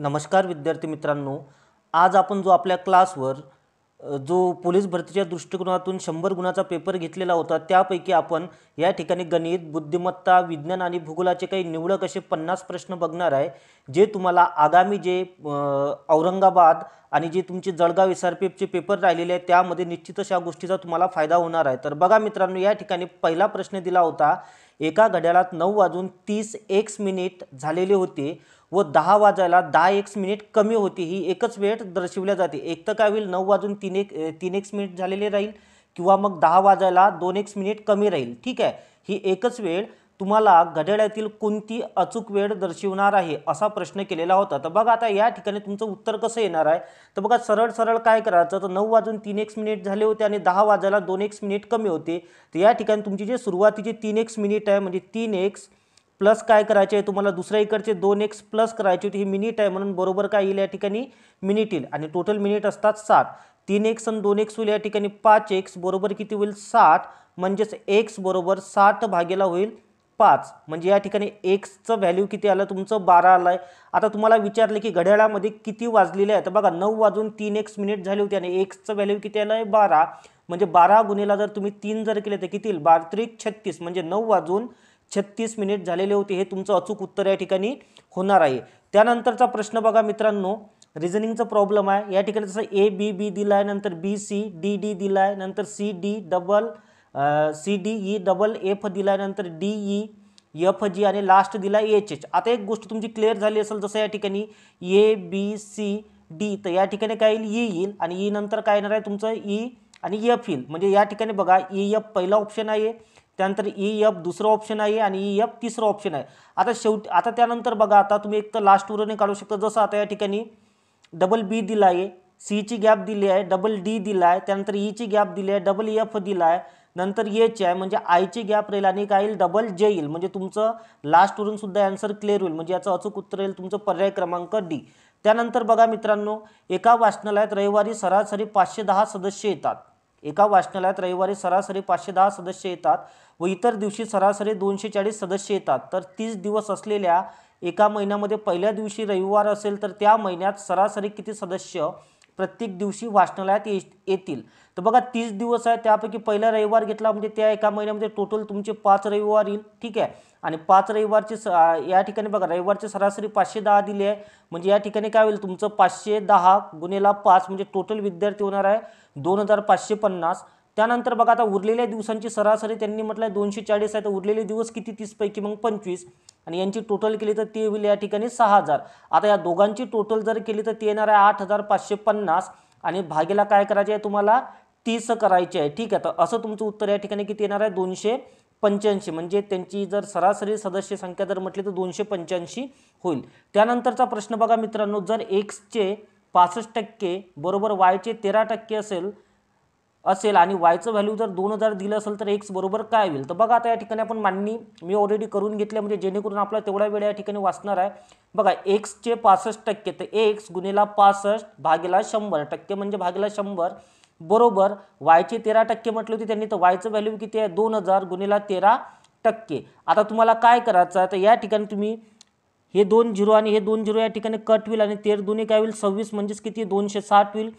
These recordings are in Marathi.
नमस्कार विद्यार्थी मित्रांनो, आज आपण जो आपल्या क्लासवर जो पोलीस भरतीच्या दृष्टिकोनातून 100 गुणाचा पेपर घेतलेला होता, त्यापैकी आपण या ठिकाणी गणित, बुद्धिमत्ता, विज्ञान आणि भूगोलाचे काही निवडक असे 50 प्रश्न बघणार आहे, जे तुम्हाला आगामी जे औरंगाबाद आणि जे तुमचे जळगाव एसआरपीएफचे पेपर राहिलेले आहेत त्यामध्ये निश्चितच या गोष्टीचा तुम्हाला फायदा होणार आहे। तर बघा मित्रांनो, या ठिकाणी पहिला प्रश्न दिला होता, एका घड्याळात 9:30 झालेले होते व 10 वाजायला 10 कमी होती, ही एकच वेळ दर्शवल्या जाते। एक तर काय होईल, 9:03 झालेले राहील किंवा मग 10 वाजायला 2 कमी राहील। ठीक आहे, ही एकच वेळ तुम्हाला घड्याळातील कोणती अचूक वेळ दर्शवणार आहे असा प्रश्न केलेला होता। तर बघा आता या ठिकाणी तुमचं उत्तर कसं येणार आहे, तर बघा सरळ सरळ काय करायचं, तर 9:03 झाले होते आणि 10 वाजायला 2 कमी होते। तर या ठिकाणी तुमची जे सुरुवातीचे 3 आहे म्हणजे 3x प्लस काय करायचे आहे तुम्हाला, दुसऱ्या इकडचे 2x प्लस करायचे होते, ही मिनिट आहे म्हणून बरोबर काय येईल या ठिकाणी मिनिट येईल। आणि टोटल मिनिट असतात 60, 3x आणि 2x होईल या ठिकाणी 5x बरोबर किती होईल 60, म्हणजेच x बरोबर 60 भागेला होईल 5, म्हणजे या ठिकाणी xचं व्हॅल्यू किती आलं तुमचं 12 आलं आहे। आता तुम्हाला विचारलं की घड्याळामध्ये किती वाजलेले आहे, तर बघा 9:03 झाले होते आणि xचं व्हॅल्यू किती आलं आहे 12, म्हणजे 12 गुणिला जर तुम्ही 3 जर केले तर किती येईल 12×3 = 36, म्हणजे 9:36 झालेले होते, हे तुमचं अचूक उत्तर या ठिकाणी होणार आहे। त्यानंतरचा प्रश्न बघा मित्रांनो, रिझनिंगचा प्रॉब्लेम आहे। या ठिकाणी जसं ए बी बी दिला आहे, नंतर बी सी डी डी दिला आहे, नंतर C D E double F दिला आहे, नंतर डी ई एफ जी आणि लास्ट दिला एच एच। आता एक गोष्ट तुमची क्लिअर झाली असेल, जसं या ठिकाणी ए बी सी डी, तर या ठिकाणी काय येईल ई येईल आणि ई नंतर काय येणार आहे तुमचं ई आणि एफ येईल। म्हणजे या ठिकाणी बघा ई एफ पहिला ऑप्शन आहे, त्यानंतर ई एफ दुसरा ऑप्शन आहे आणि ई एफ तिसरा ऑप्शन आहे। आता शेवटी आता त्यानंतर बघा, आता तुम्ही एक तर लास्ट उरणे काढू शकता, जसं आता या ठिकाणी डबल बी दिला आहे, सी ची गॅप दिली आहे, डबल डी दिला आहे, त्यानंतर ई ची गॅप दिली आहे, डबल एफ दिला आहे, नंतर एच आहे म्हणजे आय ची गॅप राहील आणि काय येईल डबल जे येईल, म्हणजे तुमचं लास्ट उरून सुद्धा आन्सर क्लिअर होईल, म्हणजे याचं अचूक उत्तर येईल तुमचं पर्याय क्रमांक डी। त्यानंतर बघा मित्रांनो, एका वाचनालयात रविवारी सरासरी 510 सदस्य येतात, एका वाचनालयात रविवारी सरासरी 510 सदस्य येतात व इतर दिवशी सरासरी 240 सदस्य येतात। तर 30 दिवस असलेल्या एका महिन्यामध्ये पहिल्या दिवशी रविवार असेल तर त्या महिन्यात सरासरी किती सदस्य प्रत्येक दिवशी वाचनालयात येतील। तर बघा 30 दिवस आहे, त्यापैकी पहिला रविवार घेतला म्हणजे त्या एका महिन्यामध्ये टोटल तुमचे 5 रविवार येईल। ठीक आहे, आणि 5 रविवारचे या ठिकाणी बघा रविवारचे सरासरी 510 दिली आहे, म्हणजे या ठिकाणी काय होईल तुमचं 510 गुणिला 5 म्हणजे टोटल विद्यार्थी होणार आहे 2550। त्यानंतर बघा आता उरलेल्या दिवसांची सरासरी त्यांनी म्हटलं 240 आहे, तर उरलेले दिवस किती 30 पैकी मग 25 आणि यांची टोटल केली तर ते होईल या ठिकाणी 6000। आता या दोघांची टोटल जर केली तर ते येणार आहे 8550 आणि भागीला काय करायचे आहे तुम्हाला 30 करायचे आहे। ठीक आहे, तर असं तुमचं उत्तर या ठिकाणी किती येणार आहे 285, म्हणजे त्यांची जर सरासरी सदस्य संख्या जर म्हटली तर 285 होईल। त्यानंतरचा प्रश्न बघा मित्रांनो, जर एक्सचे 65% बरोबर वायचे 13% असेल आणि वायचं व्हॅल्यू जर 2000 दिलं असेल तर एक्स बरोबर काय होईल। तर बघा आता या ठिकाणी आपण मांडणी मी ऑलरेडी करून घेतली, म्हणजे जेणेकरून आपला तेवढा वेळ या ठिकाणी वाचणार आहे। बघा एक्सचे 65%, तर एक्स गुणिला 65 भागीला 100%, म्हणजे भागीला 100 बरोबर वायचे 13% म्हटले होते त्यांनी, तर वायचं व्हॅल्यू किती आहे 2000 गुणिला 13%। आता तुम्हाला काय करायचं आहे, तर या ठिकाणी तुम्ही हे 2 0 आणि हे 2 0 या ठिकाणी कट होईल आणि 13 दुने काय होईल 26, म्हणजेच किती 260 होईल।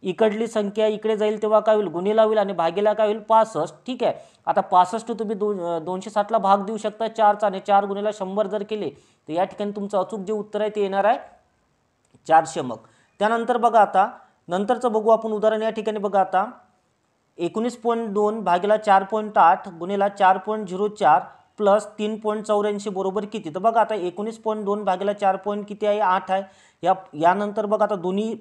इकडली संख्या इकडे जाईल तेव्हा काय होईल गुणिला होईल आणि भागीला काय होईल 65। ठीक आहे, आता 65 तुम्ही 260 ला भाग देऊ शकता 4चा आणि 4 गुणिला 100 जर केले तर या ठिकाणी तुमचं अचूक जे उत्तर आहे ते येणार आहे 400। मग त्यानंतर बघा आता नंतरचं बघू आपण उदाहरण। या ठिकाणी बघा आता 19.2 भागीला 4.8 गुणिला 4.04 प्लस 3.84 बरोबर किती। तर बघा आता 19.2 भागीला 4 किती आहे 8 आहे। यानंतर बघा आता दोन्ही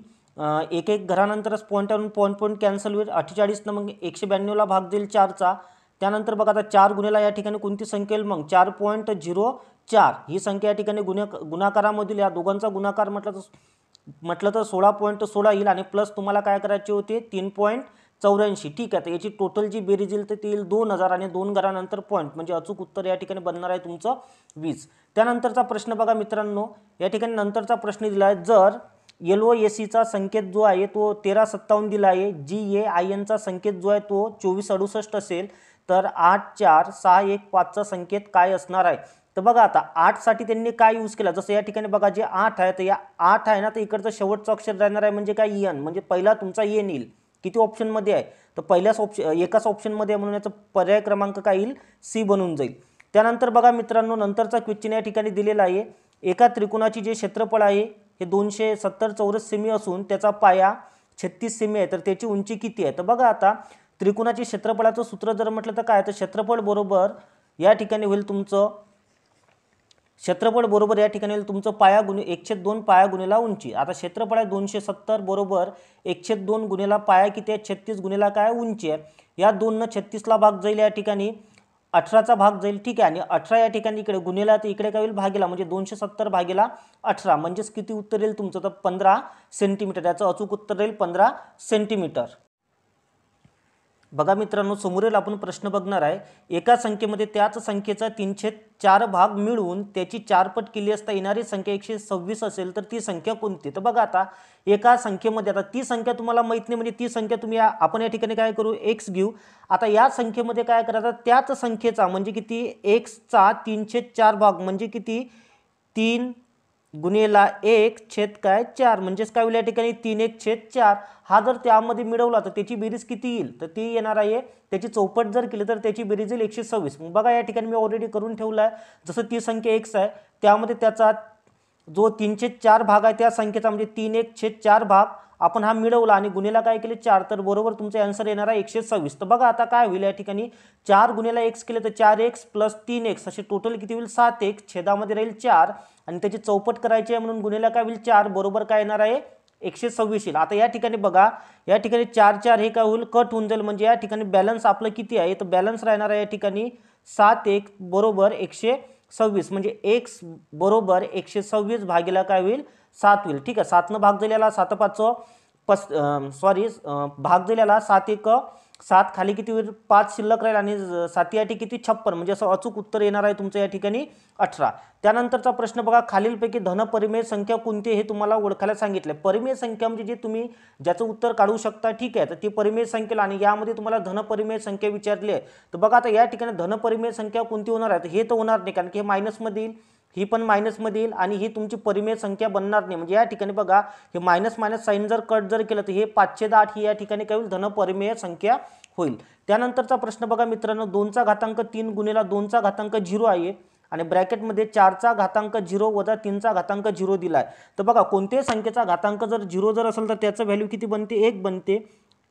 एक एक घरानंतरच पॉईंट कॅन्सल होईल, 48 न मग 192 ला भाग देईल 4चा। त्यानंतर बघा आता 4 गुणिला या ठिकाणी कोणती संख्या येईल मग 4.04, ही संख्या या ठिकाणी गुणाकारामधील या दोघांचा गुणाकार म्हटलं तर 16.16 येईल आणि प्लस तुम्हाला काय करायचे होते 3.84। ठीक आहे, तर याची टोटल जी बेरीज येईल तर ती येईल 2000 आणि 2 घरानंतर पॉईंट, म्हणजे अचूक उत्तर या ठिकाणी बनणार आहे तुमचं 20। त्यानंतरचा प्रश्न बघा मित्रांनो, या ठिकाणी नंतरचा प्रश्न दिला आहे, जर LOACचा संकेत जो आहे तो 1357 दिला आहे, GAIN चा संकेत जो आहे तो 2468 असेल, तर 84615 चा संकेत काय असणार आहे। तर बघा आता 8साठी त्यांनी काय यूज केला, जसं या ठिकाणी बघा जे 8 आहे तर या 8 आहे ना, तर इकडचं शेवटचं अक्षर राहणार आहे म्हणजे काय एन, म्हणजे पहिला तुमचा एन येईल. किती ऑप्शनमध्ये आहे तर पहिल्याच एकाच ऑप्शनमध्ये आहे म्हणून याचा पर्याय क्रमांक काय येईल, सी बनून जाईल. त्यानंतर बघा मित्रांनो नंतरचा क्वेश्चन या ठिकाणी दिलेला आहे. एका त्रिकोणाची जे क्षेत्रफळ आहे हे 270 चौरस सेमी असून त्याचा पाया 36 सेमी आहे, तर त्याची उंची किती आहे. तर बघा आता त्रिकोणाचे क्षेत्रफळाचं सूत्र जर म्हटलं तर काय, तर क्षेत्रफळ बरोबर या ठिकाणी होईल तुमचं क्षेत्रफळ बरोबर या ठिकाणी होईल तुमचं पाया गुणिले 1/2 पाया गुणिला उंची. आता क्षेत्रफळ आहे 270 बरोबर 1/2 गुणिला पाया किती आहे 36 गुणिला काय उंची आहे. या 2 न 36ला भाग जाईल, या ठिकाणी 18चा भाग जाईल. ठीक आहे, आणि 18 या ठिकाणी इकडे गुणिला तर इकडे काय होईल भागीला, म्हणजे 270 भागीला 18 म्हणजेच किती उत्तर येईल तुमचं, तर 15 सेंटीमीटर. याचं अचूक उत्तर येईल 15 सेंटीमीटर. बघा मित्रांनो समोरील आपण प्रश्न बघणार आहे. एका संख्येमध्ये त्याच संख्येचा 3/4 भाग मिळवून त्याची 4 पट केली असता येणारी संख्या 126 असेल तर ती संख्या कोणती. तर बघा आता एका संख्येमध्ये, आता ती संख्या तुम्हाला माहित नाही म्हणजे ती संख्या तुम्ही आपण या ठिकाणी काय करू, एक्स घेऊ. आता या संख्येमध्ये काय करायचं, त्याच संख्येचा म्हणजे किती एक्सचा 3/4 भाग म्हणजे किती 3 गुणिला 1/4 म्हणजेच काय होईल या ठिकाणी 3/1/4. हा जर त्यामध्ये मिळवला तर त्याची बेरीज किती येईल, तर ती येणार आहे त्याची चौपट जर केली तर त्याची बेरीज येईल 126. मग बघा या ठिकाणी मी ऑलरेडी करून ठेवला आहे. जसं ती संख्या एक्स आहे त्यामध्ये त्याचा जो 3/4 भाग आहे त्या संख्येचा म्हणजे 3/1/4 भाग आपण हा मिळवला आणि गुणिला काय केले 4, तर बरोबर तुमचा आन्सर येणार आहे 126. तर बघा आता काय होईल या ठिकाणी 4 गुणिला एक्स केले तर 4x प्लस 3x असे टोटल किती होईल 7x, छेदामध्ये राहील 4 आणि त्याची चौपट करायची आहे म्हणून गुणिला काय होईल 4, बरोबर काय येणार आहे 126 येईल. आता या ठिकाणी बघा या ठिकाणी 4 हे काय होईल कट होऊन जाईल, म्हणजे या ठिकाणी बॅलन्स आपलं किती आहे तर बॅलन्स राहणार आहे या ठिकाणी 7x बरोबर 126, म्हणजे x बरोबर 126 भागीला काय होईल 7 होईल. ठीक आहे, 7 भाग दिलेला 7 भाग दिलेला 7 खाली किती होईल 5 शिल्लक राहील आणि 7 या ठिकाणी किती 56, म्हणजे असं अचूक उत्तर येणार आहे तुमचं या ठिकाणी 18. त्यानंतरचा प्रश्न बघा, खालीलपैकी धनपरिमेय संख्या कोणती हे तुम्हाला ओळखायला सांगितलं. परिमेय संख्या म्हणजे जे तुम्ही ज्याचं उत्तर काढू शकता. ठीक आहे, तर ती परिमेय संख्या आणि यामध्ये तुम्हाला धनपरिमेय संख्या विचारली आहे. तर बघा आता या ठिकाणी धनपरिमेय संख्या कोणती होणार आहे, तर हे तर होणार नाही कारण की हे मायनसमध्ये येईल, ही पण मायनसमध्ये येईल आणि ही तुमची परिमेय संख्या बनणार नाही. म्हणजे या ठिकाणी बघा हे मायनस मायनस साईन जर कट जर केलं तर हे 5/8 ही या ठिकाणी काय होईल धनपरिमेय संख्या होईल. त्यानंतरचा प्रश्न बघा मित्रांनो, 2चा घातांक 3 गुणिला 2चा घातांक 0 आहे आणि ब्रॅकेटमध्ये 4चा घातांक 0 वजा 3चा घातांक 0 दिलाय. तर बघा कोणत्याही संख्येचा घातांक जर 0 जर असेल तर त्याचं व्हॅल्यू किती बनते 1 बनते.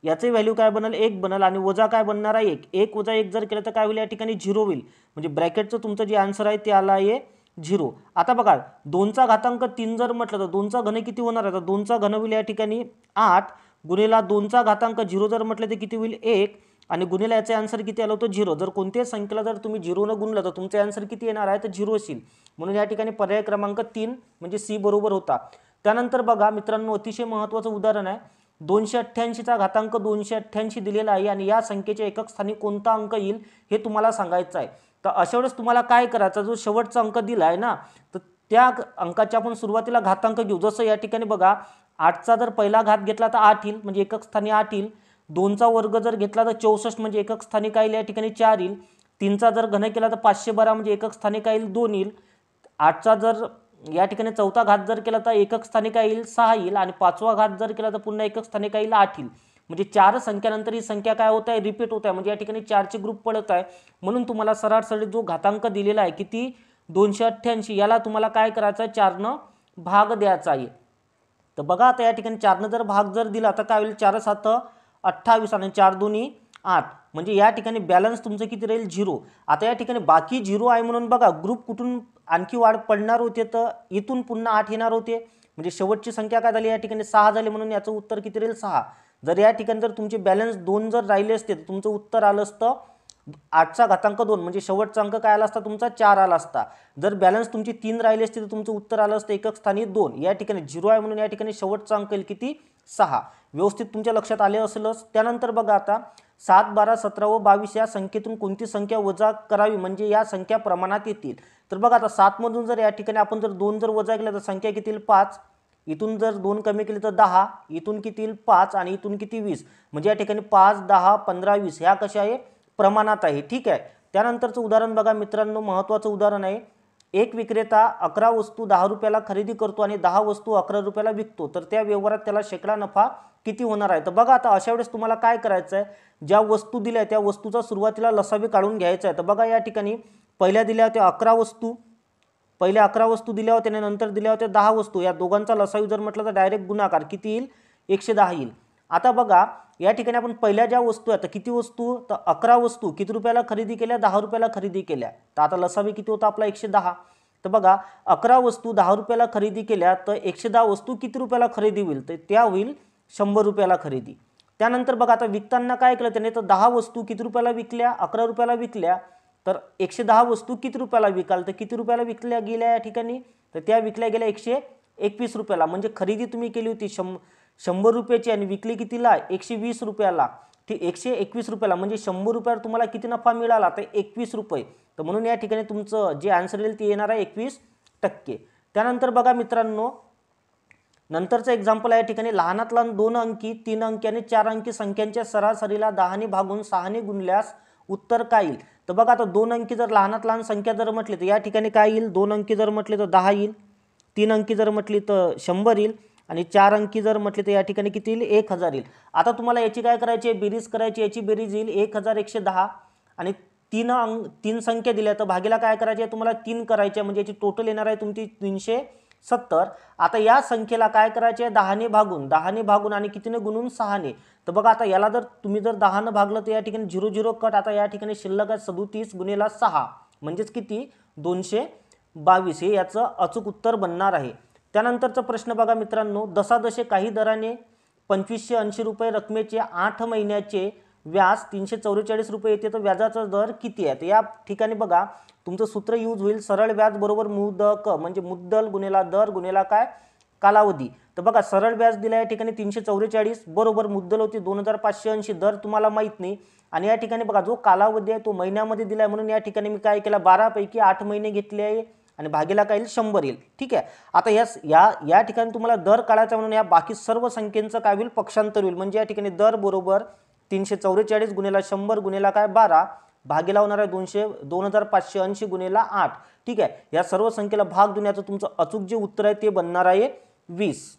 याचे व्हॅल्यू काय बनेल 1 बनेल आणि वजा काय बनणार आहे 1 वजा 1 जर केलं तर काय होईल या ठिकाणी 0 होईल. म्हणजे ब्रॅकेटचं तुमचं जे आन्सर आहे ते आला आहे 0. आता बघा 2चा घातांक 3 जर म्हटलं तर 2चा घन किती होणार आहे, तर 2चा घन होईल या ठिकाणी 8 गुणिला 2चा घातांक 0 जर म्हटलं तर किती होईल 1 आणि गुणिला याचे आन्सर किती आलं होतं 0. जर कोणत्याही संख्येला जर तुम्ही 0 न गुणलं तर तुमचे आन्सर किती येणार आहे तर 0 असेल. म्हणून या ठिकाणी पर्याय क्रमांक 3 म्हणजे सी बरोबर होता. त्यानंतर बघा मित्रांनो अतिशय महत्त्वाचं उदाहरण आहे. 288चा घातांक 288 दिलेला आहे आणि या संख्येच्या एकक स्थानी कोणता अंक येईल हे तुम्हाला सांगायचं आहे. तर अशा वेळेस तुम्हाला काय करायचं, जो शेवटचा अंक दिला आहे ना तर त्या अंकाच्या आपण सुरुवातीला घातांक घेऊ. जसं या ठिकाणी बघा 8चा जर पहिला घात घेतला तर 8 येईल म्हणजे एकक स्थानी 8 येईल. 2चा वर्ग जर घेतला तर 64 म्हणजे एकक स्थानी काय येईल या ठिकाणी 4 येईल. 3चा जर घन केला तर 512 म्हणजे एकक स्थानी काय येईल 2 येईल. 8चा जर या ठिकाणी चौथा घात जर केला तर एकक स्थानी काय येईल 6 येईल आणि 5वा घात जर केला तर पुन्हा एकक स्थानी काय येईल 8 येईल. म्हणजे 4 संख्यानंतर ही संख्या काय होत आहे रिपीट होत आहे, म्हणजे या ठिकाणी 4चे ग्रुप पडत आहे. म्हणून तुम्हाला सरळ सरळ जो घातांक दिलेला आहे किती 288 याला तुम्हाला काय करायचं आहे 4 भाग द्यायचा आहे. तर बघा आता या ठिकाणी 4 जर भाग जर दिला तर काय होईल 4 7 28 आणि 4 2 8 म्हणजे या ठिकाणी बॅलन्स तुमचं किती राहील 0. आता या ठिकाणी बाकी 0 आहे म्हणून बघा ग्रुप कुठून आणखी वाढ पडणार होते तर इथून पुन्हा 8 येणार होते. म्हणजे शेवटची संख्या काय झाली या ठिकाणी 6 झाली म्हणून याचं उत्तर किती राहील 6. जर या ठिकाणी जर तुमचे बॅलन्स 2 जर राहिले असते तर तुमचं उत्तर आलं असतं 8चा घातांक 2 म्हणजे शेवटचा अंक काय आला असता तुमचा 4 आला असता. जर बॅलन्स तुमची 3 राहिली असते तर तुमचं उत्तर आलं असतं एकक स्थानी 2. या ठिकाणी 0 आहे म्हणून या ठिकाणी शेवटचा अंक येईल किती 6. व्यवस्थित तुमच्या लक्षात आले असेलच. त्यानंतर बघा आता 7 12 17 व 22 या संख्येतून कोणती संख्या वजा करावी म्हणजे या संख्या प्रमाणात येतील. तर बघा आता 7 मधून जर या ठिकाणी आपण जर 2 जर वजा केलं तर संख्या किती येईल 5. इथून जर 2 कमी केली तर 10, इथून किती येईल 5 आणि इथून किती 20. म्हणजे या ठिकाणी 5 10 15 20 ह्या कशा आहे प्रमाणात आहे. ठीक आहे. त्यानंतरचं उदाहरण बघा मित्रांनो महत्त्वाचं उदाहरण आहे. एक विक्रेता 11 वस्तू 10 रुपयाला खरेदी करतो आणि 10 वस्तू 11 रुपयाला विकतो, तर त्या व्यवहारात त्याला शेकडा नफा किती होणार आहे? तर बघा आता अशा वेळेस तुम्हाला काय करायचं आहे, ज्या वस्तू दिल्या त्या वस्तूचा सुरुवातीला लसावी काढून घ्यायचा आहे. तर बघा या ठिकाणी पहिल्या दिल्या होत्या 11 वस्तू, पहिल्या 11 वस्तू दिल्या होत्या आणि नंतर दिल्या होत्या 10 वस्तू. या दोघांचा लसावी जर म्हटलं तर डायरेक्ट गुणाकार किती येईल? 110 येईल. आता बघा या ठिकाणी आपण पहिल्या ज्या वस्तू आहेत, तर किती वस्तू? तर 11 वस्तू किती रुपयाला खरेदी केल्या? 10 रुपयाला खरेदी केल्या. तर आता लसावी किती होता आपला? 110. तर बघा 11 वस्तू 10 रुपयाला खरेदी केल्या, तर 110 वस्तू किती रुपयाला खरेदी होईल? तर त्या होईल 100 रुपयाला खरेदी. त्यानंतर बघा आता विकताना काय केलं त्याने? तर 10 वस्तू किती रुपयाला विकल्या? 11 रुपयाला विकल्या. तर 110 वस्तू किती रुपयाला विकाल? तर किती रुपयाला विकल्या गेल्या या ठिकाणी? तर त्या विकल्या गेल्या 121 रुपयाला. म्हणजे खरेदी तुम्ही केली होती 100 रुपयाची आणि विकली कितीला? 120 रुपयाला. ठीक, 121 रुपयाला. म्हणजे 100 रुपयावर तुम्हाला किती नफा मिळाला? तर 21 रुपये. तर म्हणून या ठिकाणी तुमचं जे आन्सर येईल ते येणार आहे 21%. त्यानंतर बघा मित्रांनो, नंतरचं एक्झाम्पल आहे या ठिकाणी लहानात लहान 2 अंकी, 3 अंकी आणि 4 अंकी संख्यांच्या सरासरीला 10ने भागून 6ने गुणल्यास उत्तर काय येईल? तर बघा आता 2 अंकी जर लहानात लहान संख्या जर म्हटली तर या ठिकाणी काय येईल? 2 अंकी जर म्हटले तर 10 येईल, 3 अंकी जर म्हटली तर 100 येईल आणि 4 अंकी जर म्हटले तर या ठिकाणी किती येईल? 1000 येईल. आता तुम्हाला याची काय करायची आहे? बेरीज करायची. याची बेरीज येईल 1110 आणि 3 संख्या दिल्या तर भागीला काय करायचे आहे? तुम्हाला 3 करायचे, म्हणजे याची टोटल येणार आहे तुमची 370. आता या संख्येला काय करायचे आहे? 10ने भागून आणि कितीने गुणून? 6ने. तर बघा आता याला जर तुम्ही जर 10ने भागलं तर या ठिकाणी 0 कट. आता या ठिकाणी शिल्लक आहे 37 गुणिले 6 म्हणजेच किती? 222. हे याचं अचूक उत्तर बनणार आहे. त्यानंतरचा प्रश्न बघा मित्रांनो, दशादशे काही दराने 2580 रुपये रकमेचे 8 महिन्याचे व्याज 344 रुपये येते, तर व्याजाचा दर किती आहे? तर या ठिकाणी बघा तुमचं सूत्र यूज होईल सरळ व्याज बरोबर मुदक, म्हणजे मुद्दल गुणिला दर गुणिला काय? कालावधी. तर बघा सरळ व्याज दिला या ठिकाणी 344 बरोबर मुद्दल होती 2580, दर तुम्हाला माहीत नाही. आणि या ठिकाणी बघा जो कालावधी आहे तो महिन्यामध्ये दिलाय, म्हणून या ठिकाणी मी काय केलं? 12 पैकी 8 महिने घेतले आहे आणि भागीला काय येईल? 100 येईल. ठीक आहे. आता या ठिकाणी तुम्हाला दर काढायचा, म्हणून या बाकी सर्व संख्येचं काय होईल? पक्षांतर होईल. म्हणजे या ठिकाणी दर बरोबर 344 गुणिला 100 गुणिला काय? 12 भागीला होणार आहे 2580 गुणिला 8. ठीक आहे. या सर्व संख्येला भाग देऊन याचं तुमचं अचूक जे उत्तर आहे ते बनणार आहे 20.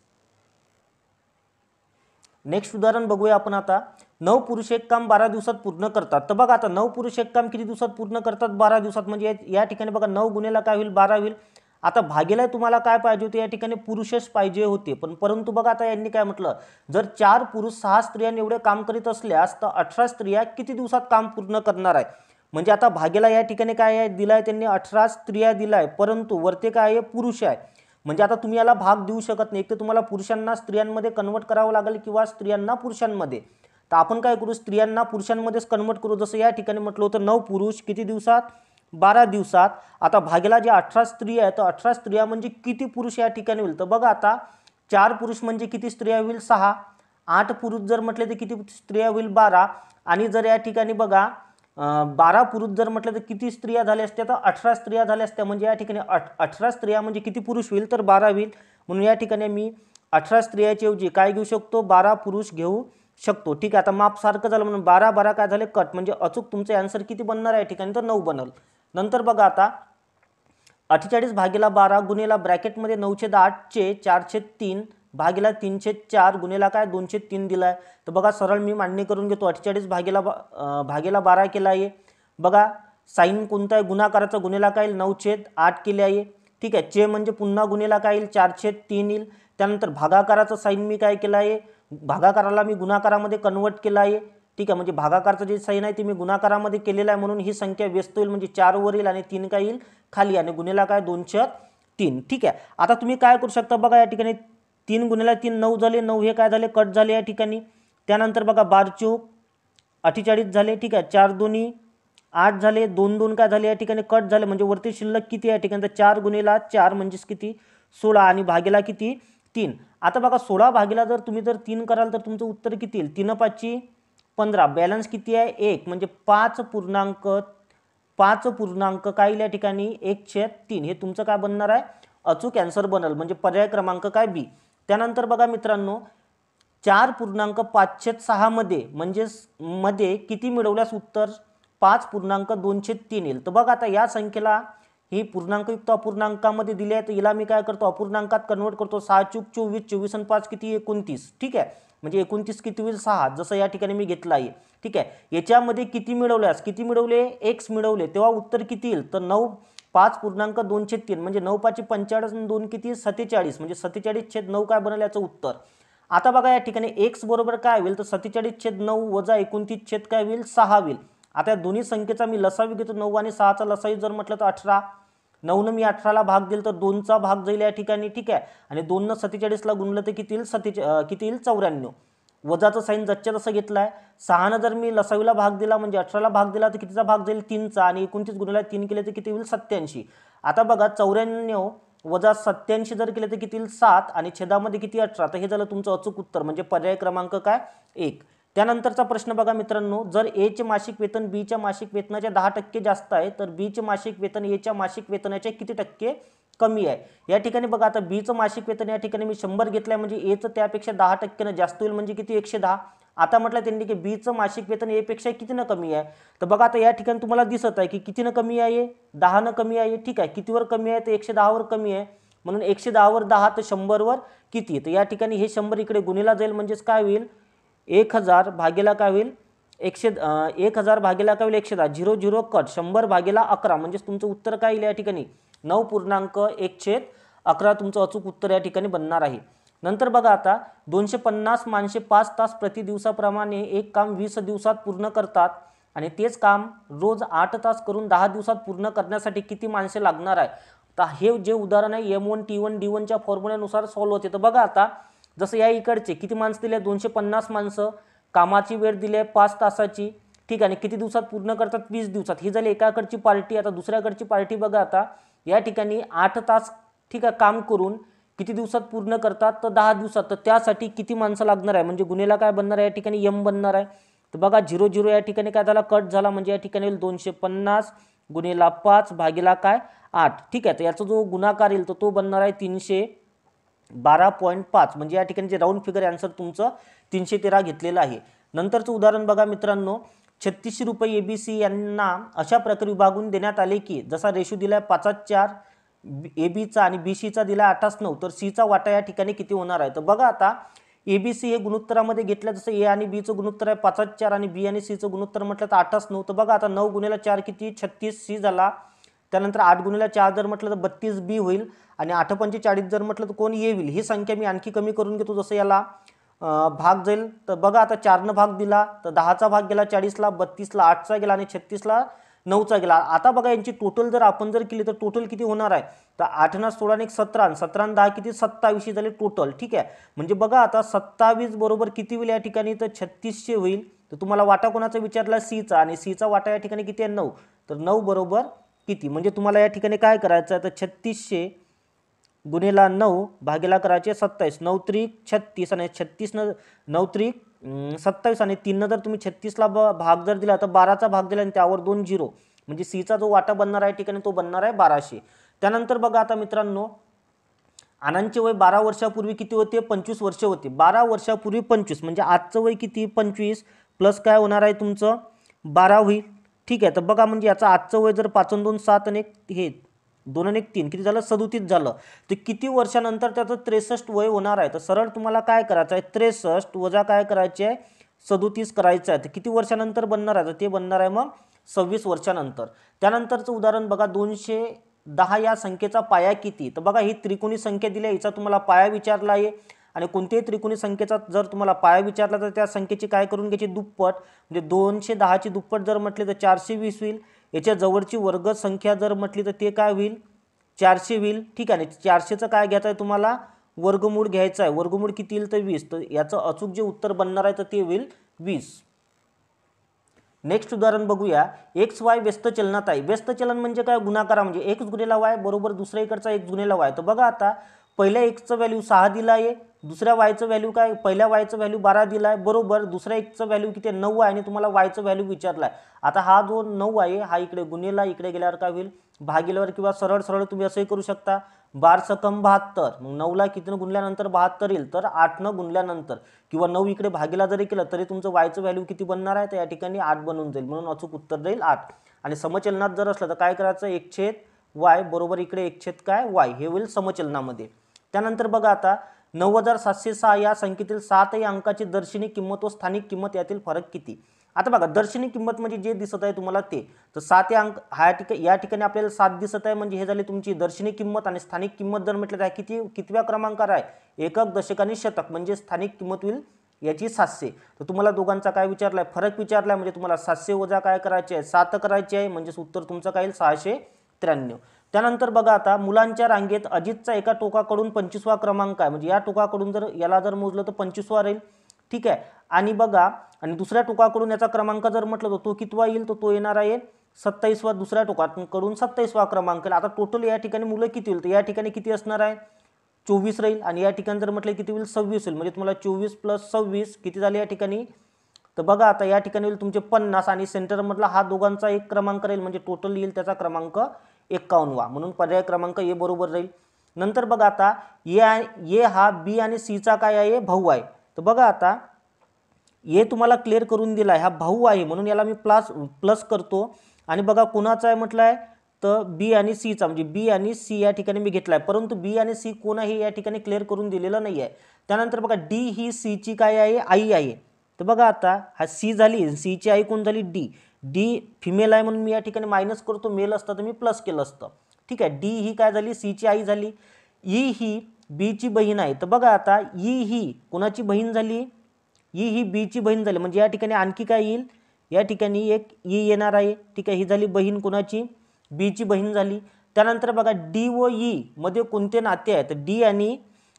नेक्स्ट उदाहरण बघूया आपण आता. 9 पुरुष एक काम 12 दिवसात पूर्ण करतात. तर बघा आता 9 पुरुष एक काम किती दिवसात पूर्ण करतात? 12 दिवसात. म्हणजे या ठिकाणी बघा 9 गुणिला काय होईल? 12 होईल. आता भागीला तुम्हाला काय पाहिजे होते? या ठिकाणी पुरुषच पाहिजे होते, परंतु बघा आता यांनी काय म्हटलं? जर 4 पुरुष 6 स्त्रियांनी एवढे काम करीत असल्यास तर 18 स्त्रिया किती दिवसात काम पूर्ण करणार आहे? म्हणजे आता भागीला या ठिकाणी काय आहे दिलाय? त्यांनी 18 स्त्रिया दिलाय, परंतु वरती काय आहे? पुरुष आहे. म्हणजे आता तुम्ही याला भाग देऊ शकत नाही. एक तर तुम्हाला पुरुषांना स्त्रियांमध्ये कन्वर्ट करावं लागेल किंवा स्त्रियांना पुरुषांमध्ये. तर आपण काय करू? स्त्रियांना पुरुषांमध्येच कन्वर्ट करू. जसं या ठिकाणी म्हटलं होतं 9 पुरुष किती दिवसात? 12 दिवसात. आता भागीला जे 18 स्त्रिया आहेत तर 18 स्त्रिया म्हणजे किती पुरुष या ठिकाणी होईल? तर बघा आता 4 पुरुष म्हणजे किती स्त्रिया होईल? 6. 8 पुरुष जर म्हटले तर किती स्त्रिया होईल? 12. आणि जर या ठिकाणी बघा 12 पुरुष जर म्हटलं तर किती स्त्रिया झाल्या असत्या? तर 18 स्त्रिया झाल्या असत्या. म्हणजे या ठिकाणी 18 स्त्रिया म्हणजे किती पुरुष होईल? तर 12 होईल. म्हणून या ठिकाणी मी 18 स्त्रियाच्या ऐवजी काय घेऊ शकतो? 12 पुरुष घेऊ शकतो. ठीक आहे. आता माप सारखं झालं म्हणून 12 काय झाले? कट. म्हणजे अचूक तुमचे आन्सर किती बनणार आहे या ठिकाणी? तर 9 बनल. नंतर बघा आता 48 भागीला 12 गुणिला ब्रॅकेटमध्ये 9/8 चे 4/3 भागीला 3/4 गुणिला काय? 2/3 दिलाय. तर बघा सरळ मी मांडणी करून घेतो. 48 भागीला 12 केला आहे. बघा साईन कोणता आहे? गुणाकाराचा. गुणिला काय येईल? 9/8 केले आहे. ठीक आहे. चे म्हणजे पुन्हा गुणिला काय येईल? 4/3 येईल. त्यानंतर भागाकाराचा साईन मी काय केला आहे? भागाकाराला मी गुणाकारामध्ये कन्वर्ट केला आहे. ठीक आहे. म्हणजे भागाकारचं जे साईन आहे ते मी गुणाकारामध्ये केलेलं आहे, म्हणून ही संख्या व्यस्त होईल. म्हणजे 4 वर येईल आणि 3 काय येईल? खाली. आणि गुणिला काय? 2/3. ठीक आहे. आता तुम्ही काय करू शकता? बघा या ठिकाणी 3 गुणिला 3 9 झाले. 9 हे काय झाले? कट झाले या ठिकाणी. त्यानंतर बघा 12 चौक 48 झाले. ठीक आहे. 4 दोन्ही 8 झाले. 2 2 काय झाले? या ठिकाणी कट झाले. म्हणजे वरती शिल्लक किती या ठिकाणी? तर 4 गुणिला 4 म्हणजेच किती? 16 आणि भागीला किती? 3. आता बघा 16 भागीला जर तुम्ही 3 कराल तर तुमचं उत्तर किती येईल? 3 5 15. बॅलन्स किती आहे? 1. म्हणजे 5 पूर्णांक काय येईल या ठिकाणी? 1/3. हे तुमचं काय बनणार आहे? अचूक आन्सर बनल. म्हणजे पर्याय क्रमांक काय? बी. त्यानंतर बघा मित्रांनो 4.5/6 मध्ये किती मिळवल्यास उत्तर 5.2/3 येईल? तर बघा आता या संख्येला ही पूर्णांकयुक्त अपूर्णांकामध्ये दिली आहे, तर हिला मी काय करतो अपूर्णांकात कन्वर्ट करतो. 6 चूक 24, 24 आणि 5 किती 29. ठीक आहे, म्हणजे 29 किती होईल 6, जसं या ठिकाणी मी घेतलं आहे. ठीक आहे, याच्यामध्ये किती मिळवल्यास किती मिळवले x मिळवले तेव्हा उत्तर किती येईल तर 9 5.2/3 म्हणजे 9 5 45 आणि 2 किती 47 म्हणजे 47/9 काय बनेल याचं उत्तर. आता बघा या ठिकाणी x बरोबर काय होईल तर 47/9 वजा 29 काय होईल 6 होईल. आता या दोन्ही संख्येचा मी लसावी घेतो 9 आणि 6चा लसावी जर म्हटलं तर 18. 9 मी 18ला भाग देईल तर 2चा भाग जाईल या ठिकाणी. ठीक आहे, आणि 2 47ला गुणलं तर किती येईल किती येईल 94. वजाचं साईन जसच्या तसं घेतलं आहे. 6 जर मी लसावीला भाग दिला म्हणजे 18ला भाग दिला तर कितीचा भाग जाईल 3चा आणि 29 गुणिले 3 केले तर किती होईल 87. आता बघा 94 वजा 87 जर केले तर किती येईल 7 आणि छेदामध्ये किती 18. तर हे झालं तुमचं अचूक उत्तर म्हणजे पर्याय क्रमांक काय 1. त्यानंतरचा प्रश्न बघा मित्रांनो, जर ए चे मासिक वेतन बी च्या मासिक वेतनाच्या 10% जास्त आहे तर बी चे मासिक वेतन ए च्या मासिक वेतनाच्या किती टक्के कमी आहे. या ठिकाणी बघा आता बी चं मासिक वेतन या ठिकाणी मी 100 घेतलंय म्हणजे ए चं त्यापेक्षा 10% जास्त होईल म्हणजे किती 110. आता म्हटलं त्यांनी की बी चं मासिक वेतन ए पेक्षा कितीनं कमी आहे. तर बघा आता या ठिकाणी तुम्हाला दिसत आहे की कितीनं कमी आहे 10नं कमी आहे. ठीक आहे, कितीवर कमी आहे तर 110वर कमी आहे. म्हणून 110वर 10 तर 100वर किती. तर या ठिकाणी हे 100 इकडे गुणिला जाईल म्हणजेच काय होईल 1000 भागेला काय होईल 1000 भागेला काय होईल 110. 0 0 कट 100 भागेला 11 म्हणजेच तुमचं उत्तर काय येईल या ठिकाणी 9.1/11 तुमचं अचूक उत्तर या ठिकाणी बनणार आहे. नंतर बघा आता 250 माणसे 5 तास प्रति दिवसाप्रमाणे एक काम 20 दिवसात पूर्ण करतात आणि तेच काम रोज 8 तास करून 10 दिवसात पूर्ण करण्यासाठी किती माणसे लागणार आहे. तर हे जे उदाहरण आहे M1 T1 D1च्या फॉर्म्युल्यानुसार सॉल्व्ह होते. तर बघा आता जसं या इकडचे किती माणसं दिले 250 माणसं, कामाची वेळ दिली आहे 5 तासाची. ठीक आहे, आणि किती दिवसात पूर्ण करतात 20 दिवसात. ही झाली एकाकडची पार्टी. आता दुसऱ्याकडची पार्टी बघा आता या ठिकाणी 8 तास ठीक आहे काम करून किती दिवसात पूर्ण करतात तर 10 दिवसात. तर त्यासाठी किती माणसं लागणार आहे म्हणजे गुन्हेला काय बनणार आहे या ठिकाणी M बनणार आहे. तर बघा 0 0 या ठिकाणी काय झाला कट झाला म्हणजे या ठिकाणी 250 गुणिला 5 भागीला काय 8. ठीक आहे, तर याचा जो गुणाकार येईल तर तो बनणार आहे 312.5 म्हणजे या ठिकाणी जे राऊंड फिगर आन्सर तुमचं 313 घेतलेलं आहे. नंतरचं उदाहरण बघा मित्रांनो, 3600 रुपये ABC यांना अशा प्रकारे विभागून देण्यात आले की जसा रेशो दिलाय 5:4 ABचा आणि BCचा दिला 8:9 तर Cचा वाटा या ठिकाणी किती होणार आहे. तर बघा आता ABC हे गुणोत्तरामध्ये घेतलं जसं A आणि Bचं गुणोत्तर आहे 5:4 आणि B आणि Cचं गुणोत्तर म्हटलं तर 8:9. तर बघा आता 9 गुणिले 4 किती 36 C झाला. त्यानंतर 8 गुणिले 4 जर म्हटलं तर 32 B होईल आणि 8×45 जर म्हटलं तर कोण A होईल. ही संख्या मी आणखी कमी करून घेतो जसं याला भाग जाईल. तर बघा आता 4नं भाग दिला तर 10चा भाग गेला 40ला, 32ला 8चा गेला आणि 36ला 9चा गेला. आता बघा यांची टोटल जर आपण जर केली तर टोटल किती होणार आहे तर 8 × 16 आणि 17 आणि 17 आणि 10 किती 27 झाले टोटल. ठीक आहे, म्हणजे बघा आता 27 बरोबर किती होईल या ठिकाणी तर 3600 होईल. तर तुम्हाला वाटा कोणाचा विचारला Cचा आणि Cचा वाटा या ठिकाणी किती आहे 9. तर 9 बरोबर किती म्हणजे तुम्हाला या ठिकाणी काय करायचं आहे तर 3600 गुणिला 9 भागीला करायचे 27. 9 त्रिक 36 आणि 36 9 त्रिक 27 आणि 3 जर तुम्ही 36ला भाग जर दिला तर 12चा भाग दिला आणि त्यावर 2 0 म्हणजे Cचा जो वाटा बनणार आहे ठिकाणी तो बनणार आहे 1200. त्यानंतर बघा आता मित्रांनो आनंदचे वय 12 वर्षापूर्वी किती होते 25 वर्ष होते. 12 वर्षापूर्वी 25 म्हणजे आजचं वय किती 25 प्लस काय होणार आहे तुमचं 12 होईल. ठीक आहे, तर बघा म्हणजे याचं आजचं वय जर 5 2 7 आणि हे 2 आणि 3 किती झालं 37 झालं. तर किती वर्षानंतर त्याचं 63 वय होणार आहे. तर सरळ तुम्हाला काय करायचं आहे 63 वजा काय करायचे आहे 37 करायचं आहे. तर किती वर्षानंतर बनणार आहे तर ते बनणार आहे मग 26 वर्षानंतर. त्यानंतरचं उदाहरण बघा 210 या संख्येचा पाया किती. तर बघा ही त्रिकोणी संख्या दिली आहे हिचा तुम्हाला पाया विचारला आहे आणि कोणत्याही त्रिकोणी संख्येचा जर तुम्हाला पाया विचारला तर त्या संख्येची काय करून घ्यायची दुप्पट. म्हणजे 210ची दुप्पट जर म्हटले तर 420 होईल. याच्या जवळची वर्ग संख्या जर म्हटली तर ते काय होईल 400 होईल. ठीक आहे, 400चं काय घ्यायचं आहे तुम्हाला वर्गमूळ घ्यायचं आहे. वर्गमूळ किती येईल तर 20. तर याचं अचूक जे उत्तर बनणार आहे तर ते होईल 20. नेक्स्ट उदाहरण बघूया. XY व्यस्त चलनात आहे. व्यस्त चलन म्हणजे काय गुणाकार म्हणजे x गुणिला y बरोबर दुसऱ्या इकडचा x गुणिला y. तर बघा आता पहिल्या xचं व्हॅल्यू 6 दिला आहे, दुसऱ्या yचं व्हॅल्यू काय पहिल्या yचं व्हॅल्यू 12 दिला आहे बरोबर. दुसऱ्या xचं व्हॅल्यू किती 9 आहे आणि तुम्हाला yचं व्हॅल्यू विचारला आहे. आता हा जो 9 आहे हा इकडे गुणिला इकडे गेल्यावर काय होईल भागिल्यावर किंवा सरळ सरळ तुम्ही असंही करू शकता 12 सकम 72. मग 9ला कितीनं गुणल्यानंतर 72 येईल तर 8नं गुणल्यानंतर किंवा 9 इकडे भागीला जरी केलं तरी तुमचं yचं व्हॅल्यू किती बनणार आहे तर या ठिकाणी 8 बनून जाईल. म्हणून अचूक उत्तर जाईल 8. आणि समचलनात जर असलं तर काय करायचं 1/8 वाय बरोबर इकडे 1 काय वाय हे होईल समचलनामध्ये. त्यानंतर बघा आता 9706 या संख्येतील 7 या अंकाची दर्शनी किंमत व स्थानिक किंमत यातील फरक किती. आता बघा दर्शनी किंमत म्हणजे जे दिसत आहे तुम्हाला ते, तर 7 या अंक या ठिकाणी आपल्याला 7 दिसत आहे म्हणजे हे झाले तुमची दर्शनी किंमत. आणि स्थानिक किंमत जर म्हटलं तर कितव्या क्रमांकावर आहे, एकक, दशक आणि शतक, म्हणजे स्थानिक किंमत होईल याची 700. तर तुम्हाला दोघांचा काय विचारलाय, फरक विचारलाय, म्हणजे तुम्हाला 700 वजा काय करायचे आहे, 7 करायचे आहे, म्हणजे उत्तर तुमचं काय येईल 693. त्यानंतर बघा आता मुलांच्या रांगेत अजितचा एका टोकाकडून 25वा क्रमांक आहे, म्हणजे या टोकाकडून जर याला जर मोजलं तर 25वा राहील. ठीक आहे. आणि बघा आणि दुसऱ्या टोकाकडून याचा क्रमांक जर म्हटलं तर तो कितवा येईल, तर तो येणार आहे 27वा. दुसऱ्या टोकाकडून 27वा क्रमांक. आता टोटल या ठिकाणी मुलं किती होईल, तर या ठिकाणी किती असणार आहे, 24 राहील. आणि या ठिकाणी जर म्हटलं किती होईल, 26 होईल. म्हणजे तुम्हाला 24 + 26 किती झाले या ठिकाणी, तर बघा आता या ठिकाणी होईल तुमचे 50. आणि सेंटरमधला हा दोघांचा एक क्रमांक राहील, म्हणजे टोटल येईल त्याचा क्रमांक 51वा. म्हणून पर्याय क्रमांक ए बरोबर राहील. नंतर बघा आता ए हा बी आणि सी चा काय आहे, भाऊ आहे. तर बघा आता ए तुम्हाला क्लिअर करून दिला आहे, हा भाऊ आहे म्हणून याला मी प्लस करतो. आणि बघा कोणाचा आहे म्हटलं आहे, तर बी आणि सीचा, म्हणजे बी आणि सी या ठिकाणी मी घेतला आहे. परंतु बी आणि सी कोण आहे या ठिकाणी क्लिअर करून दिलेलं नाही आहे. त्यानंतर बघा डी ही सीची काय आहे, आई आहे. तर बघा आता हा सी झाली, सीची आई कोण झाली, डी. डी फिमेल आहे म्हणून मी या ठिकाणी मायनस करतो, मेल असतं तर मी प्लस केलं असतं. ठीक आहे. डी ही काय झाली, सीची आई झाली. ई ही बीची बहीण आहे. तर बघा आता ई ही कोणाची बहीण झाली, ई ही बीची बहीण झाली. म्हणजे या ठिकाणी आणखी काय येईल, या ठिकाणी एक ई येणार आहे. ठीक आहे. ही झाली बहीण कोणाची, बीची बहीण झाली. त्यानंतर बघा डी व ई मध्ये कोणते नाते आहे, तर डी आणि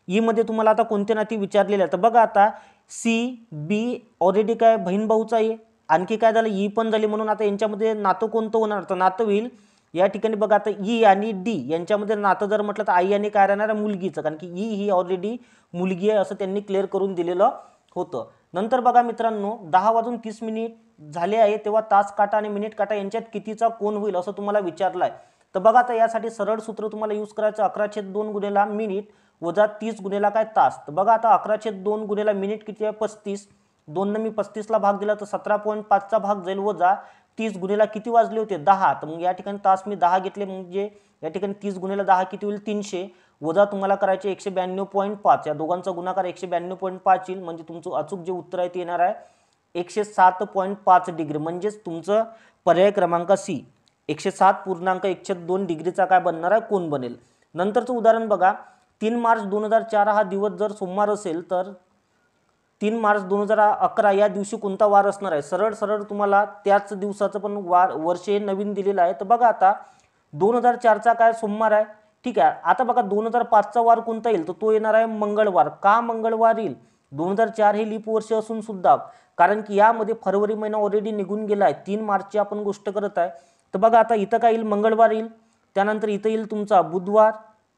ई मध्ये तुम्हाला आता कोणते नाते विचारलेले आहे. तर बघा आता सी बी ऑलरेडी काय बहीण भाऊचा आहे, आणखी काय झालं ई पण झाली. म्हणून आता यांच्यामध्ये नातं कोणतं होणार, तर नातं होईल या ठिकाणी बघा आता ई आणि डी यांच्यामध्ये नातं जर म्हटलं तर आई आणि काय राहणार, मुलगीचं, कारण की ई ही ऑलरेडी मुलगी आहे असं त्यांनी क्लिअर करून दिलेलं होतं. नंतर बघा मित्रांनो 10:30 झाले आहे, तेव्हा तास काटा आणि मिनिट काटा यांच्यात कितीचा कोन होईल असं तुम्हाला विचारलं आहे. तर बघा आता यासाठी सरळ सूत्र तुम्हाला यूज करायचं, 11/2 गुणिले मिनिट वजा 30 गुणिले काय तास. तर बघा आता 11/2 गुणिले मिनिट किती आहे, 35. 2 मी 35ला भाग दिला तर 17.5चा भाग जाईल, वजा 30 गुणिले किती वाजले होते, 10. तर मग या ठिकाणी तास मी 10 घेतले, म्हणजे या ठिकाणी 30 गुणिले 10 किती होईल, 300. वजा तुम्हाला करायचे 192.5. या दोघांचा गुणाकार 192.5 येईल. म्हणजे तुमचं अचूक जे उत्तर आहे ते येणार आहे 107.5 डिग्री. म्हणजेच तुमचं पर्याय क्रमांक सी 107.12 डिग्रीचा काय बनणार आहे, कोन बनेल. नंतरचं उदाहरण बघा. 3 मार्च 2004 हा दिवस जर सोमवार असेल तर 3 मार्च 2011 या दिवशी कोणता वार असणार आहे. सरळ सरळ तुम्हाला त्याच दिवसाचं पण वर्ष हे नवीन दिलेलं आहे. तर बघा आता 2004चा काय सोमवार आहे. ठीक आहे. आता बघा 2005चा वार कोणता येईल, तर तो येणार आहे मंगळवार. का मंगळवार येईल, 2004 हे लीप वर्ष असून सुद्धा, कारण की यामध्ये फरवरी महिना ऑलरेडी निघून गेला आहे. 3 मार्चची आपण गोष्ट करत आहे. तर बघा आता इथं काय येईल, मंगळवार येईल. त्यानंतर इथं येईल तुमचा बुधवार.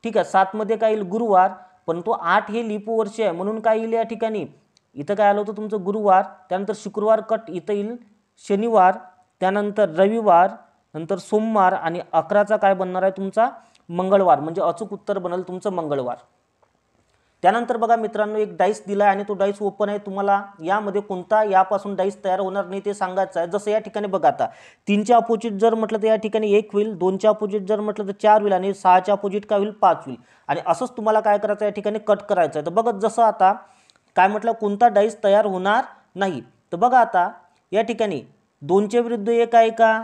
ठीक आहे. 7 मध्ये काय येईल, गुरुवार. पण तो 8 हे लीप वर्ष आहे म्हणून काय येईल या ठिकाणी, इथं काय आलं होतं तुमचं गुरुवार. त्यानंतर शुक्रवार कट, इथं येईल शनिवार. त्यानंतर रविवार, नंतर सोमवार आणि 11चा काय बनणार आहे तुमचा मंगळवार. म्हणजे अचूक उत्तर बनल तुमचं मंगळवार. त्यानंतर बघा मित्रांनो एक डाईस दिला आहे आणि तो डाईस ओपन आहे. तुम्हाला यामध्ये कोणता यापासून डाईस तयार होणार नाही ते सांगायचं आहे. जसं या ठिकाणी बघा आता 3च्या अपोजिट जर म्हटलं तर या ठिकाणी 1 होईल, 2च्या अपोजिट जर म्हटलं तर 4 होईल आणि 6च्या अपोजिट काय होईल, 5 होईल. आणि असंच तुम्हाला काय करायचं या ठिकाणी कट करायचं आहे. तर बघा जसं आता काय म्हटलं, कोणता डाईस तयार होणार नाही. तर बघा आता या ठिकाणी 2च्या विरुद्ध 1 आहे का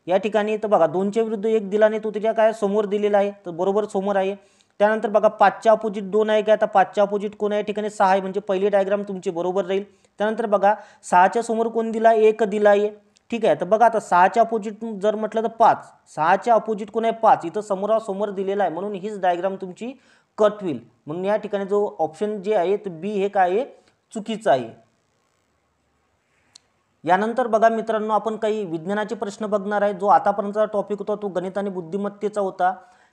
या ठिकाणी, तर बघा 2च्या विरुद्ध 1 दिला नाही, तो त्याच्या काय समोर दिलेला आहे, तर बरोबर समोर आहे. त्यानंतर बघा 5च्या अपोजिट 2 आहे का, आता 5च्या अपोजिट कोण आहे या ठिकाणी 6 आहे, म्हणजे पहिली डायग्राम तुमची बरोबर राहील. त्यानंतर बघा 6च्या समोर कोण दिला, 1 दिला आहे. ठीक आहे. तर बघा आता 6च्या अपोजिट जर म्हटलं तर 5, 6च्या अपोजिट कोण आहे 5, इथं समोरासमोर दिलेला आहे म्हणून हीच डायग्राम तुमची कट होईल. म्हणून या ठिकाणी जो ऑप्शन जे आहे तर बी हे काय आहे, चुकीचं आहे. यानंतर बघा मित्रांनो आपण काही विज्ञानाचे प्रश्न बघणार आहे. जो आतापर्यंतचा टॉपिक होता तो गणित आणि बुद्धिमत्तेचा होता.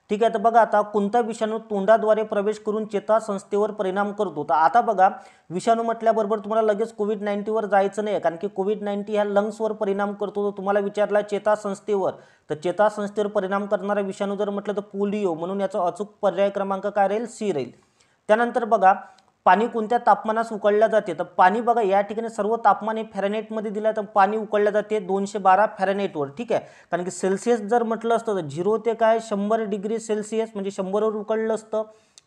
ठीक आहे. तर बघा आता कोणता विषाणू तोंडाद्वारे प्रवेश करून चेतासंस्थेवर परिणाम करतो. तर आता बघा विषाणू म्हटल्याबरोबर तुम्हाला लगेच कोविड-19 वर जायचं नाही, कारण की कोविड-19 ह्या लंग्सवर परिणाम करतो. तर तुम्हाला विचारला चेतासंस्थेवर, तर चेतासंस्थेवर परिणाम करणारा विषाणू जर म्हटलं तर पोलिओ, म्हणून याचा अचूक पर्याय क्रमांक काय राहील, सी राहील. त्यानंतर बघा पाणी कोणत्या तापमानास उकळल्या जाते, तर पाणी बघा या ठिकाणी सर्व तापमान हे फॅरेनहाइटमध्ये दिलं तर पाणी उकळल्या जाते 212 फॅरेनहाइटवर, ठीक आहे. कारण की सेल्सिअस जर म्हटलं असतं तर 0 ते काय 100 डिग्री सेल्सिअस म्हणजे 100 वर उकळलं असतं.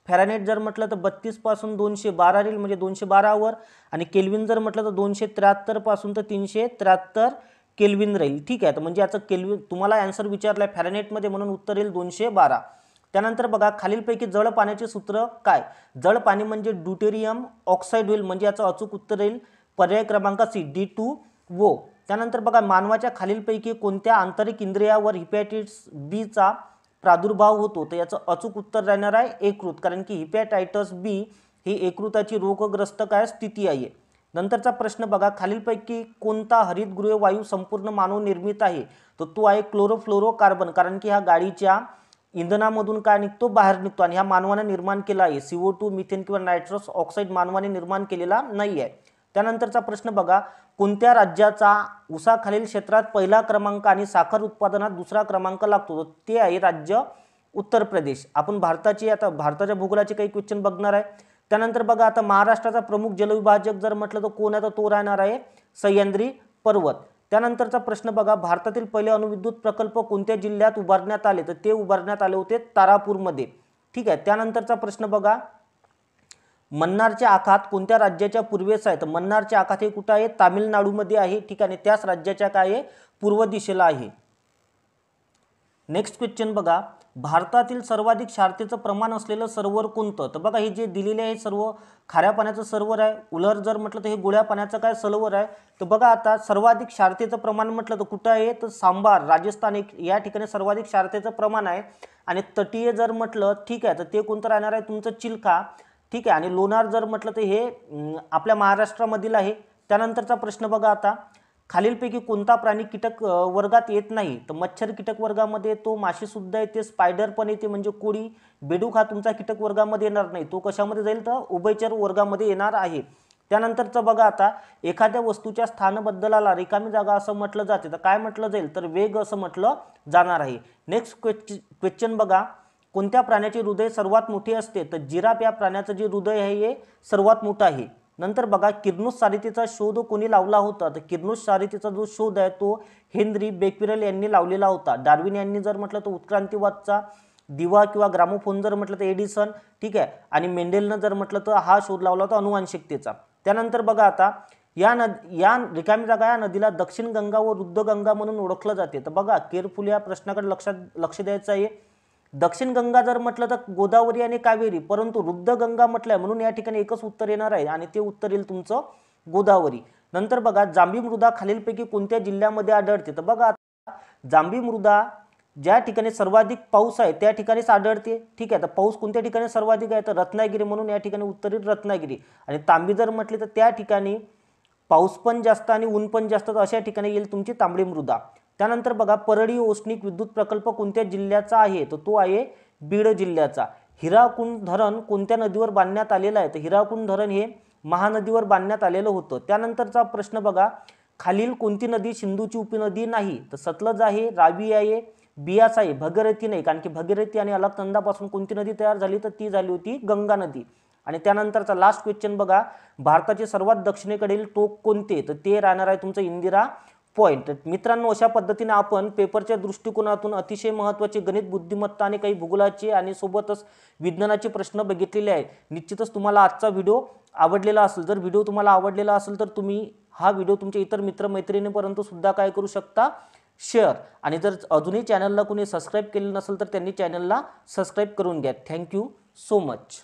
फॅरेनहाइट जर म्हटलं तर 32 पासून 212 राहील म्हणजे 212 वर, आणि केल्विन जर म्हटलं तर 273 पासून तर 373 केल्विन राहील, ठीक आहे. तर म्हणजे याचं केल्विन तुम्हाला आन्सर विचारलाय फॅरेनहाइटमध्ये म्हणून उत्तर येईल 212. त्यानंतर बघा खालीलपैकी जळ पाण्याचे सूत्र काय. जळ पाणी म्हणजे ड्यूटेरियम ऑक्साईड होईल म्हणजे याचं अचूक उत्तर येईल पर्याय क्रमांक सी D2O. त्यानंतर बघा मानवाच्या खालीलपैकी कोणत्या आंतरिक इंद्रियावर हिपॅटायटिस बी चा प्रादुर्भाव होतो, तर याचं अचूक उत्तर राहणार आहे यकृत, कारण की हिपॅटायटिस बी ही यकृताची रोगग्रस्त काय स्थिती आहे. नंतरचा प्रश्न बघा खालीलपैकी कोणता हरितगृह वायू संपूर्ण मानव निर्मित आहे, तर तो आहे क्लोरोफ्लोरोकार्बन, कारण की हा गाडीच्या इंधनामधून काय निघतो बाहेर निघतो आणि हा मानवाने निर्माण केला आहे. CO2 मिथेन किंवा नायट्रस ऑक्साईड मानवाने निर्माण केलेला नाही आहे. त्यानंतरचा प्रश्न बघा कोणत्या राज्याचा ऊसाखालील क्षेत्रात पहिला क्रमांक आणि साखर उत्पादनात दुसरा क्रमांक लागतो, ते आहे राज्य उत्तर प्रदेश. आपण आता भारताच्या भूगोलाचे काही क्वेश्चन बघणार आहे. त्यानंतर बघा आता महाराष्ट्राचा प्रमुख जलविभाजक जर म्हटलं तर कोण आहे, तर तो राहणार आहे सह्याद्री पर्वत. त्यानंतरचा प्रश्न बघा भारतातील पहिले अणुविद्युत प्रकल्प कोणत्या जिल्ह्यात उभारण्यात आले, तर ते उभारण्यात आले होते तारापूरमध्ये, ठीक आहे. त्यानंतरचा प्रश्न बघा मन्नारचे आखात कोणत्या राज्याच्या पूर्वेस आहे, तर मन्नारचे आखात हे कुठं आहे, तामिळनाडूमध्ये आहे, ठीक आहे. त्याच राज्याच्या काय आहे पूर्व दिशेला आहे. नेक्स्ट क्वेश्चन बघा भारतातील सर्वाधिक क्षारतेचं प्रमाण असलेलं सरोवर कोणतं, तर बघा हे जे दिलेले आहे सर्व खाऱ्या पाण्याचं सरोवर आहे. उलर जर म्हटलं तर हे गोड्या पाण्याचं काय सरोवर आहे. तर बघा आता सर्वाधिक क्षारतेचं प्रमाण म्हटलं तर कुठं आहे, तर सांबार राजस्थान या ठिकाणी सर्वाधिक क्षारतेचं प्रमाण आहे. आणि तटीय जर म्हटलं ठीक आहे तर ते कोणतं राहणार आहे तुमचं चिल्का, ठीक आहे. आणि लोणार जर म्हटलं तर हे आपल्या महाराष्ट्रामधील आहे. त्यानंतरचा प्रश्न बघा आता खालीलपैकी कोणता प्राणी कीटक वर्गात येत नाही, तर मच्छर कीटक वर्गामध्ये येतो, माशी सुद्धा येते, स्पायडर पण येते म्हणजे कोळी. बेडूक हा तुमचा कीटक वर्गामध्ये येणार नाही, तो कशामध्ये जाईल तर उभयचर वर्गामध्ये येणार आहे. त्यानंतरचं बघा आता एखाद्या वस्तूच्या स्थानबद्दलाला रिकामी जागा असं म्हटलं जाते, तर काय म्हटलं जाईल तर वेग असं म्हटलं जाणार आहे. नेक्स्ट क्वेश्चन बघा कोणत्या प्राण्याचे हृदय सर्वात मोठे असते, तर जिराफ या प्राण्याचं जे हृदय आहे हे सर्वात मोठं आहे. नंतर बघा किर्लोस सारितीचा शोध कोणी लावला होता, तर किर्लोस सारितीचा जो शोध आहे तो हेनरी बेक्वेरेल यांनी लावलेला होता. डार्विन यांनी जर म्हटलं तर उत्क्रांतीवादचा दिवा किंवा ग्रामोफोन जर म्हटलं तर एडिसन, ठीक आहे. आणि मेंडेलनं जर म्हटलं तर हा शोध लावला होता अनुवांशिकतेचा. त्यानंतर बघा आता या रिकामी जागा या नदीला दक्षिण गंगा व रुद्ध गंगा म्हणून ओळखलं जाते. तर बघा केअरफुली या प्रश्नाकडे लक्ष द्यायचं आहे. दक्षिण गंगा जर म्हटलं तर गोदावरी आणि कावेरी, परंतु रुद्ध गंगा म्हटलंय म्हणून या ठिकाणी एकच उत्तर येणार आहे आणि ते उत्तर येईल तुमचं गोदावरी. नंतर बघा जांभी मृदा खालीलपैकी कोणत्या जिल्ह्यामध्ये आढळते, तर बघा जांभी मृदा ज्या ठिकाणी सर्वाधिक पाऊस आहे त्या ठिकाणीच आढळते, ठीक आहे. तर पाऊस कोणत्या ठिकाणी सर्वाधिक आहे तर रत्नागिरी, म्हणून या ठिकाणी उत्तर येईल रत्नागिरी. आणि तांबी जर म्हटली तर त्या ठिकाणी पाऊस पण जास्त आणि ऊन पण जास्त, अशा ठिकाणी येईल तुमची तांबडी मृदा. त्यानंतर बघा परळी औष्णिक विद्युत प्रकल्प कोणत्या जिल्ह्याचा आहे, तर तो आहे बीड जिल्ह्याचा. हिराकुंड धरण कोणत्या नदीवर बांधण्यात आलेलं आहे, तर हिराकुंड धरण हे महानदीवर बांधण्यात आलेलं होतं. त्यानंतरचा प्रश्न बघा खालील कोणती नदी सिंधूची उपनदी नाही, तर सतलज आहे, रावी आहे, बियास आहे, भगीरथी नाही, कारण की भगीरथी आणि अलकनंदापासून कोणती नदी तयार झाली तर ती झाली होती गंगा नदी. आणि त्यानंतरचा लास्ट क्वेश्चन बघा भारताचे सर्वात दक्षिणेकडील टोक कोणते, तर ते राहणार आहे तुमचं इंदिरा पॉइंट. मित्रांनो अशा पद्धतीने आपण पेपरच्या दृष्टिकोनातून अतिशय महत्त्वाचे गणित बुद्धिमत्ता आणि काही भूगोलाचे आणि सोबतच विज्ञानाचे प्रश्न बघितलेले आहेत. निश्चितच तुम्हाला आजचा व्हिडिओ आवडलेला असेल. जर व्हिडिओ तुम्हाला आवडलेला असेल तर तुम्ही हा व्हिडिओ तुमच्या इतर मित्रमैत्रिणींपर्यंत सुद्धा काय करू शकता, शेअर. आणि जर अजूनही चॅनलला कोणी सबस्क्राईब केलं नसेल तर त्यांनी चॅनलला सबस्क्राईब करून घ्या. Thank you so much.